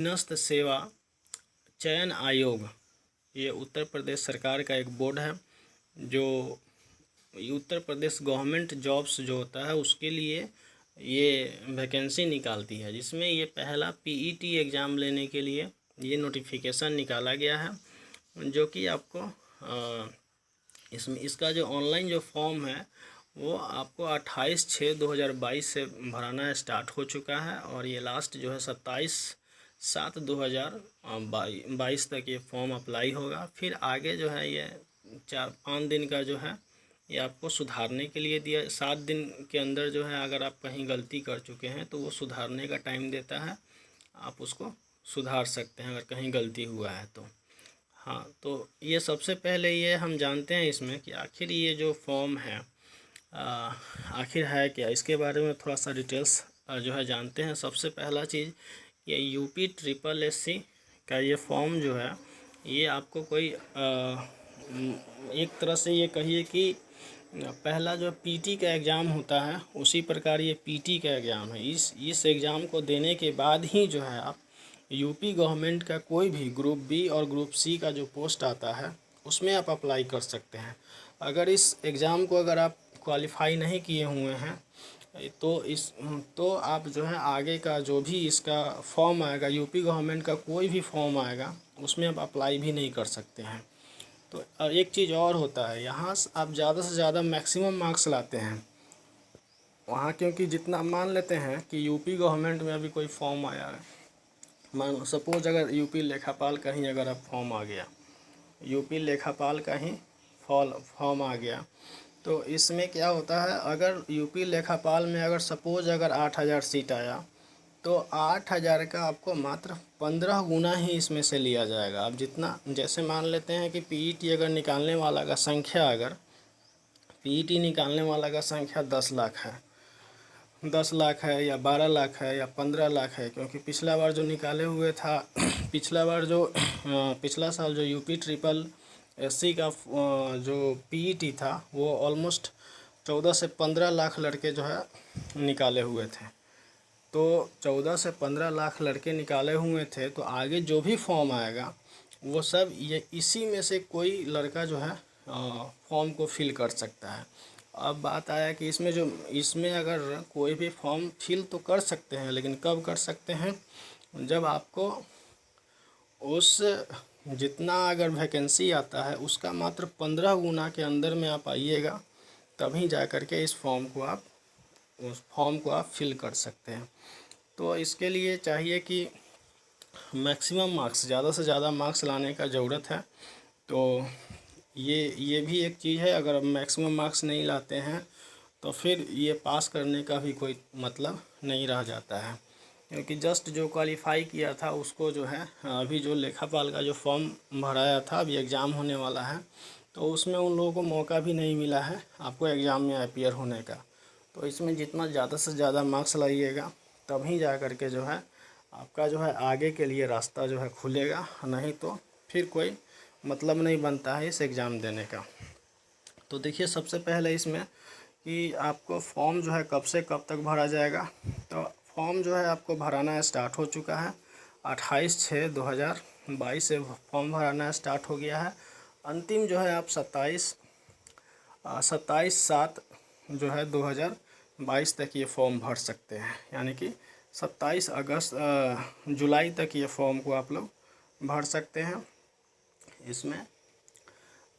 अधीनस्थ सेवा चयन आयोग, ये उत्तर प्रदेश सरकार का एक बोर्ड है जो उत्तर प्रदेश गवर्नमेंट जॉब्स जो होता है उसके लिए ये वैकेंसी निकालती है, जिसमें ये पहला पीईटी एग्ज़ाम लेने के लिए ये नोटिफिकेशन निकाला गया है, जो कि आपको इसका जो ऑनलाइन जो फॉर्म है वो आपको 28/6/2022 से भराना स्टार्ट हो चुका है और ये लास्ट जो है 27/7/2022 तक ये फॉर्म अप्लाई होगा। फिर आगे जो है ये 4-5 दिन का जो है ये आपको सुधारने के लिए दिया। 7 दिन के अंदर जो है अगर आप कहीं गलती कर चुके हैं तो वो सुधारने का टाइम देता है, आप उसको सुधार सकते हैं अगर कहीं गलती हुआ है तो। हाँ, तो ये सबसे पहले ये हम जानते हैं इसमें कि आखिर ये जो फॉर्म है आखिर है क्या, इसके बारे में थोड़ा सा डिटेल्स जो है जानते हैं। सबसे पहला चीज़ ये UPSSC का ये फॉर्म जो है ये आपको कोई एक तरह से ये कहिए कि पहला जो पीटी का एग्ज़ाम होता है उसी प्रकार ये पीटी का एग्ज़ाम है। इस एग्ज़ाम को देने के बाद ही जो है आप यूपी गवर्नमेंट का कोई भी ग्रुप बी और ग्रुप सी का जो पोस्ट आता है उसमें आप अप्लाई कर सकते हैं। अगर इस एग्ज़ाम को अगर आप क्वालिफाई नहीं किए हुए हैं तो आप जो है आगे का जो भी इसका फॉर्म आएगा, यूपी गवर्नमेंट का कोई भी फॉर्म आएगा उसमें आप अप्लाई भी नहीं कर सकते हैं। तो एक चीज़ और होता है, यहाँ आप ज़्यादा से ज़्यादा मैक्सिमम मार्क्स लाते हैं वहाँ, क्योंकि जितना मान लेते हैं कि यूपी गवर्नमेंट में अभी कोई फॉर्म आया है, मान सपोज अगर यूपी लेखापाल का ही अगर आप फॉर्म आ गया, यूपी लेखापाल का ही फॉर्म आ गया, तो इसमें क्या होता है, अगर यूपी लेखापाल में अगर सपोज अगर 8,000 सीट आया तो 8,000 का आपको मात्र 15 गुना ही इसमें से लिया जाएगा। अब जितना जैसे मान लेते हैं कि पीईटी अगर निकालने वाला का संख्या अगर पीईटी निकालने वाला का संख्या 10 लाख है, 10 लाख है या 12 लाख है या 15 लाख है, क्योंकि पिछला बार जो निकाले हुए था पिछला बार जो पिछला साल जो UPSSC का जो पीईटी था वो ऑलमोस्ट 14 से 15 लाख लड़के जो है निकाले हुए थे। तो 14 से 15 लाख लड़के निकाले हुए थे, तो आगे जो भी फॉर्म आएगा वो सब ये इसी में से कोई लड़का जो है फॉर्म को फिल कर सकता है। अब बात आया कि इसमें अगर कोई भी फॉर्म फिल तो कर सकते हैं, लेकिन कब कर सकते हैं, जब आपको उस जितना अगर वैकेंसी आता है उसका मात्र 15 गुना के अंदर में आप आइएगा, तभी जा कर के उस फॉर्म को आप फिल कर सकते हैं। तो इसके लिए चाहिए कि मैक्सिमम मार्क्स, ज़्यादा से ज़्यादा मार्क्स लाने का ज़रूरत है। तो ये भी एक चीज़ है, अगर मैक्सिमम मार्क्स नहीं लाते हैं तो फिर ये पास करने का भी कोई मतलब नहीं रह जाता है, क्योंकि जस्ट जो क्वालिफाई किया था उसको जो है अभी जो लेखापाल का जो फॉर्म भराया था, अभी एग्ज़ाम होने वाला है, तो उसमें उन लोगों को मौका भी नहीं मिला है आपको एग्ज़ाम में अपीयर होने का। तो इसमें जितना ज़्यादा से ज़्यादा मार्क्स लाइएगा तभी जा कर के जो है आपका जो है आगे के लिए रास्ता जो है खुलेगा, नहीं तो फिर कोई मतलब नहीं बनता है इस एग्ज़ाम देने का। तो देखिए सबसे पहले इसमें कि आपको फॉर्म जो है कब से कब तक भरा जाएगा। तो फॉर्म जो है आपको भराना स्टार्ट हो चुका है, 28/6/2022 से फॉर्म भराना स्टार्ट हो गया है। अंतिम जो है आप 27/7 जो है 2022 तक ये फॉर्म भर सकते हैं, यानी कि 27 जुलाई तक ये फॉर्म को आप लोग भर सकते हैं। इसमें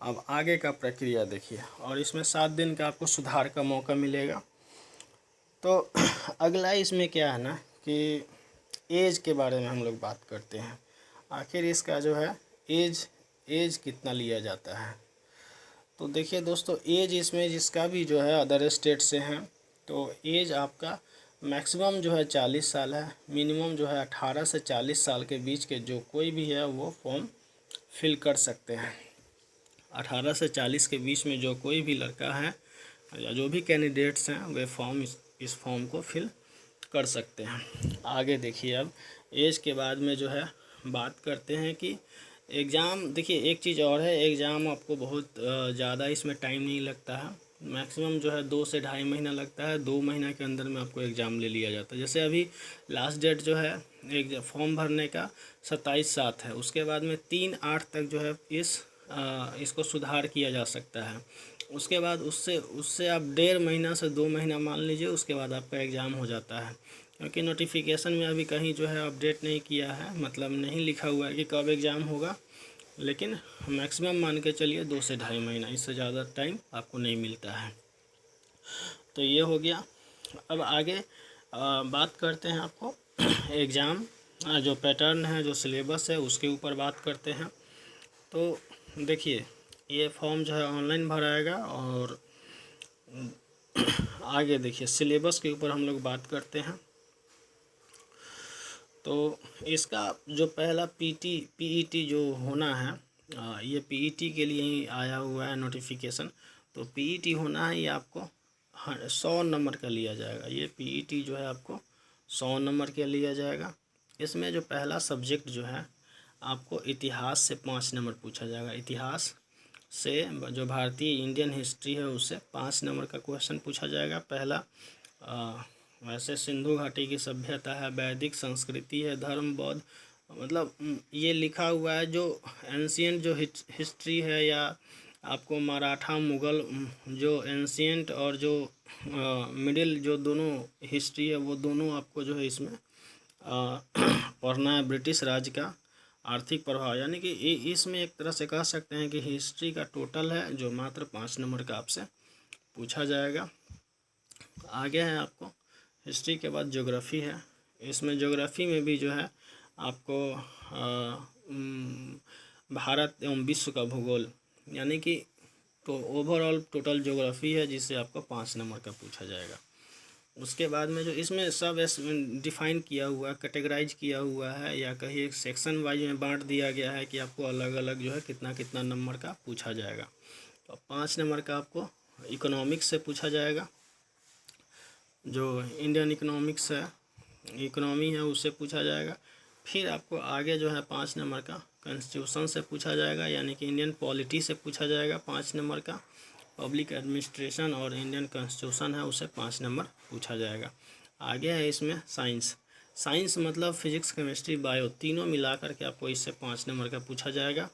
अब आगे का प्रक्रिया देखिए, और इसमें 7 दिन का आपको सुधार का मौका मिलेगा। तो अगला इसमें क्या है ना कि एज के बारे में हम लोग बात करते हैं, आखिर इसका जो है एज कितना लिया जाता है। तो देखिए दोस्तों, एज इसमें जिसका भी जो है अदर स्टेट से हैं तो एज आपका मैक्सिमम जो है 40 साल है, मिनिमम जो है 18 से 40 साल के बीच के जो कोई भी है वो फॉर्म फिल कर सकते हैं। 18 से 40 के बीच में जो कोई भी लड़का है या जो भी कैंडिडेट्स हैं वे इस फॉर्म को फिल कर सकते हैं। आगे देखिए, अब एज के बाद में जो है बात करते हैं कि एग्ज़ाम। देखिए एक चीज़ और है, एग्ज़ाम आपको बहुत ज़्यादा इसमें टाइम नहीं लगता है, मैक्सिमम जो है 2 से ढाई महीना लगता है, 2 महीना के अंदर में आपको एग्ज़ाम ले लिया जाता है। जैसे अभी लास्ट डेट जो है एक फॉर्म भरने का 27/7 है, उसके बाद में 3/8 तक जो है इसको सुधार किया जा सकता है। उसके बाद उससे उससे आप 1.5 महीना से 2 महीना मान लीजिए, उसके बाद आपका एग्ज़ाम हो जाता है। क्योंकि नोटिफिकेशन में अभी कहीं जो है अपडेट नहीं किया है, मतलब नहीं लिखा हुआ है कि कब एग्ज़ाम होगा, लेकिन मैक्सिमम मान के चलिए 2 से ढाई महीना, इससे ज़्यादा टाइम आपको नहीं मिलता है। तो ये हो गया। अब आगे बात करते हैं आपको एग्ज़ाम जो पैटर्न है, जो सिलेबस है, उसके ऊपर बात करते हैं। तो देखिए, ये फॉर्म जो है ऑनलाइन भराएगा, और आगे देखिए सिलेबस के ऊपर हम लोग बात करते हैं। तो इसका जो पहला पीईटी जो होना है, ये पीईटी के लिए ही आया हुआ है नोटिफिकेशन। तो पीईटी होना है, ये आपको 100 नंबर का लिया जाएगा। ये पीईटी जो है आपको 100 नंबर का लिया जाएगा। इसमें जो पहला सब्जेक्ट जो है आपको इतिहास से 5 नंबर पूछा जाएगा। इतिहास से जो भारतीय इंडियन हिस्ट्री है उससे 5 नंबर का क्वेश्चन पूछा जाएगा पहला। वैसे सिंधु घाटी की सभ्यता है, वैदिक संस्कृति है, धर्म बौद्ध, मतलब ये लिखा हुआ है जो एंशियंट जो हिस्ट्री है, या आपको मराठा मुग़ल जो एंशियंट और जो मिडिल जो दोनों हिस्ट्री है, वो दोनों आपको जो है इसमें पढ़ना है। ब्रिटिश राज का आर्थिक प्रभाव, यानी कि इसमें एक तरह से कह सकते हैं कि हिस्ट्री का टोटल है जो मात्र 5 नंबर का आपसे पूछा जाएगा। आगे है आपको हिस्ट्री के बाद ज्योग्राफी है। इसमें ज्योग्राफी में भी जो है आपको भारत एवं विश्व का भूगोल, यानी कि तो ओवरऑल टोटल ज्योग्राफी है, जिससे आपको 5 नंबर का पूछा जाएगा। उसके बाद में जो इसमें सब डिफ़ाइन किया हुआ है, कैटेगराइज किया हुआ है, या कहीं एक सेक्शन वाइज में बांट दिया गया है कि आपको अलग अलग जो है कितना कितना नंबर का पूछा जाएगा। तो 5 नंबर का आपको इकोनॉमिक्स से पूछा जाएगा, जो इंडियन इकोनॉमिक्स है, इकोनॉमी है, उससे पूछा जाएगा। फिर आपको आगे जो है 5 नंबर का कॉन्स्टिट्यूशन से पूछा जाएगा, यानी कि इंडियन पॉलिटी से पूछा जाएगा 5 नंबर का। पब्लिक एडमिनिस्ट्रेशन और इंडियन कॉन्स्टिट्यूशन है, उससे 5 नंबर पूछा जाएगा। आगे है इसमें साइंस मतलब फिजिक्स केमिस्ट्री बायो, तीनों मिला करके आपको इससे 5 नंबर का पूछा जाएगा।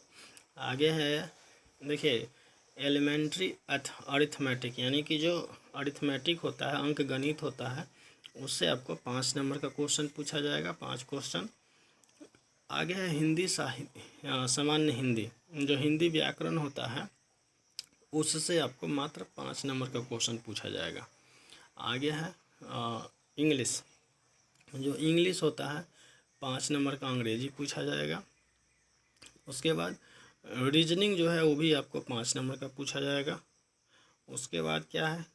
आगे है देखिए एलिमेंट्री अरिथमेटिक, यानी कि जो अरिथमेटिक होता है, अंक गणित होता है, उससे आपको 5 नंबर का क्वेश्चन पूछा जाएगा, 5 क्वेश्चन। आगे है हिंदी साहित्य, सामान्य हिंदी, जो हिंदी व्याकरण होता है, उससे आपको मात्र 5 नंबर का क्वेश्चन पूछा जाएगा। आगे है इंग्लिश, जो इंग्लिश होता है 5 नंबर का अंग्रेजी पूछा जाएगा। उसके बाद रीजनिंग जो है वो भी आपको 5 नंबर का पूछा जाएगा। उसके बाद क्या है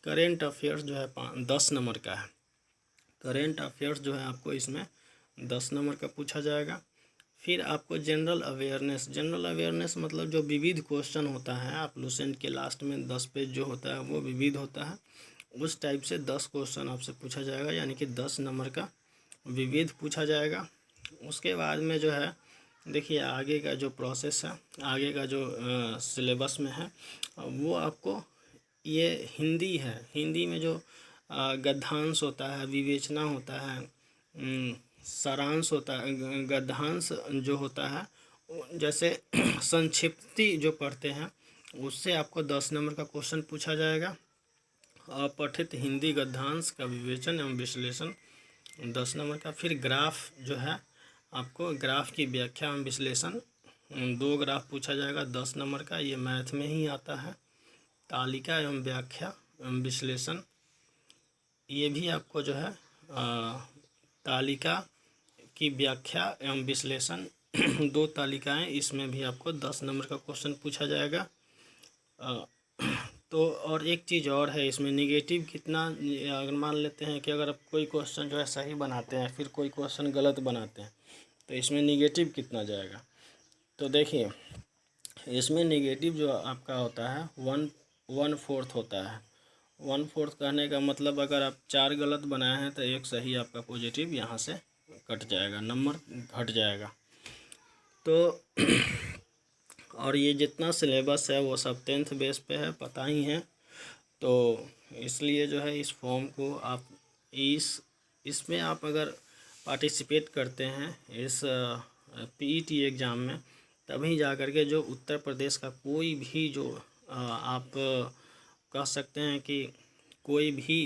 करेंट अफेयर्स, जो है 10 नंबर का है। करेंट अफेयर्स जो है आपको इसमें 10 नंबर का पूछा जाएगा। फिर आपको जनरल अवेयरनेस मतलब जो विविध क्वेश्चन होता है, आप लुसेंट के लास्ट में 10 पेज जो होता है वो विविध होता है, उस टाइप से 10 क्वेश्चन आपसे पूछा जाएगा, यानी कि 10 नंबर का विविध पूछा जाएगा। उसके बाद में जो है देखिए आगे का जो प्रोसेस है, आगे का जो सिलेबस में है, वो आपको ये हिंदी है। हिंदी में जो गद्यांश होता है, विवेचना होता है, सारांश होता है, गद्यांश जो होता है, जैसे संक्षिप्ति जो पढ़ते हैं, उससे आपको 10 नंबर का क्वेश्चन पूछा जाएगा। अपठित हिंदी गद्यांश का विवेचन एवं विश्लेषण 10 नंबर का। फिर ग्राफ जो है आपको ग्राफ की व्याख्या एवं विश्लेषण 2 ग्राफ पूछा जाएगा, 10 नंबर का, ये मैथ में ही आता है। तालिका एवं व्याख्या एवं विश्लेषण, ये भी आपको जो है तालिका की व्याख्या एवं विश्लेषण 2 तालिकाएं, इसमें भी आपको 10 नंबर का क्वेश्चन पूछा जाएगा। तो और एक चीज़ और है इसमें, निगेटिव कितना, अगर मान लेते हैं कि अगर आप कोई क्वेश्चन जो है सही बनाते हैं, फिर कोई क्वेश्चन गलत बनाते हैं, तो इसमें निगेटिव कितना जाएगा। तो देखिए इसमें निगेटिव जो आपका होता है 1/4 होता है। 1/4 कहने का मतलब अगर आप 4 गलत बनाए हैं तो 1 सही आपका पॉजिटिव यहाँ से कट जाएगा, नंबर घट जाएगा। तो और ये जितना सिलेबस है वो सब 10th बेस पे है, पता ही है। तो इसलिए जो है इस फॉर्म को आप इसमें आप अगर पार्टिसिपेट करते हैं इस पीईटी एग्ज़ाम में, तभी जा कर के जो उत्तर प्रदेश का कोई भी जो आप कह सकते हैं कि कोई भी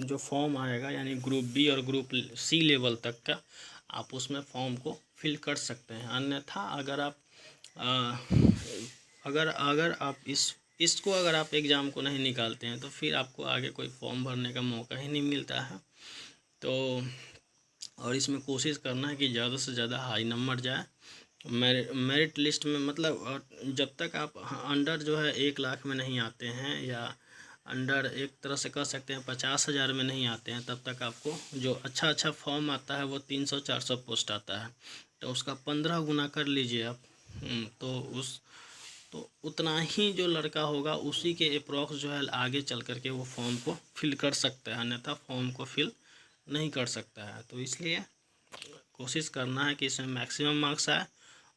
जो फॉर्म आएगा, यानी ग्रुप बी और ग्रुप सी लेवल तक का, आप उसमें फॉर्म को फिल कर सकते हैं। अन्यथा अगर आप इसको अगर आप एग्ज़ाम को नहीं निकालते हैं तो फिर आपको आगे कोई फॉर्म भरने का मौका ही नहीं मिलता है। तो और इसमें कोशिश करना है कि ज़्यादा से ज़्यादा हाई नंबर जाए मेरिट लिस्ट में। मतलब जब तक आप अंडर जो है 1 लाख में नहीं आते हैं, या अंडर एक तरह से कह सकते हैं 50,000 में नहीं आते हैं, तब तक आपको जो अच्छा फॉर्म आता है वो 300-400 पोस्ट आता है, तो उसका 15 गुना कर लीजिए आप। तो उतना ही जो लड़का होगा उसी के अप्रॉक्स जो है आगे चल कर के वो फॉर्म को फिल कर सकता है, अन्यथा फॉर्म को फिल नहीं कर सकता है। तो इसलिए कोशिश करना है कि इसमें मैक्सिमम मार्क्स आए।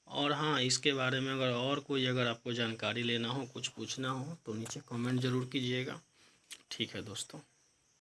और हाँ, इसके बारे में अगर आपको जानकारी लेना हो, कुछ पूछना हो, तो नीचे कमेंट ज़रूर कीजिएगा। ठीक है दोस्तों।